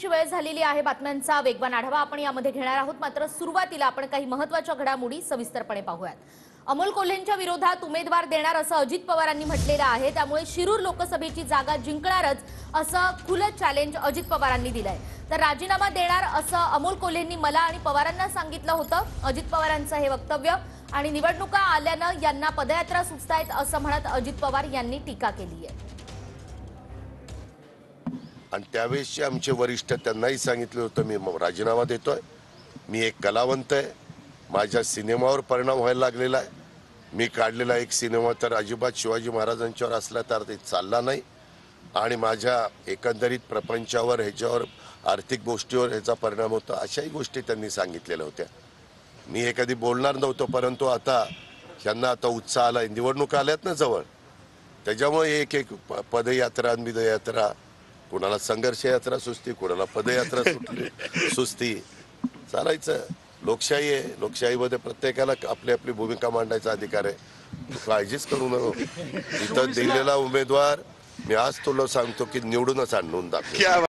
ब्रेकिंगची वेळ झालेली आहे। बातम्यांचा वेगवान आढावा आपण यामध्ये घेणार आहोत। मात्र सुरुवातीला आपण काही महत्त्वाच्या घडामोडी सविस्तरपणे पाहूयात। अमोल कोल्हेंच्या विरोधात उमेदवार देणार असं अजित पवारांनी म्हटलेलं आहे। त्यामुळे शिरूर लोकसभेची जागा जिंकणारच असं खुलं चॅलेंज अजित पवारांनी दिलंय। तर राजीनामा देणार असं अमोल कोल्हेंनी मला आणि पवारांना सांगितलं होतं। अजित पवारांचं हे वक्तव्य आणि निवडणुका आल्यानं यांना पदयात्रा सुचतायत असं म्हणत अजित पवार यांनी टीका केली आहे। आणि त्यावेळेसचे आमचे वरिष्ठ त्यांनाही सांगितलं होतं मी राजीनामा देतोय। मी एक कलावंत आहे, माझ्या सिनेमावर परिणाम व्हायला लागलेला आहे। मी काढलेला एक सिनेमा तर अजिबात शिवाजी महाराजांच्यावर असला तर ते चालला नाही आणि माझ्या एकंदरीत प्रपंचावर ह्याच्यावर आर्थिक गोष्टीवर ह्याचा परिणाम होता, अशाही गोष्टी त्यांनी सांगितलेल्या होत्या। मी हे कधी बोलणार नव्हतो, परंतु आता ह्यांना आता उत्साह आला, निवडणूक आल्यात ना जवळ, त्याच्यामुळे एक एक पदयात्रा विदयात्रा, कोणाला संघर्ष यात्रा सुस्ती, कोणाला पदयात्रा सुस्ती चालायचं। लोकशाही आहे, लोकशाहीमध्ये प्रत्येकाला आपली आपली भूमिका मांडायचा अधिकार आहे। काळजीच करू नको, इथं दिलेला उमेदवार मी आज तुला सांगतो की निवडूनच आणून दाखव।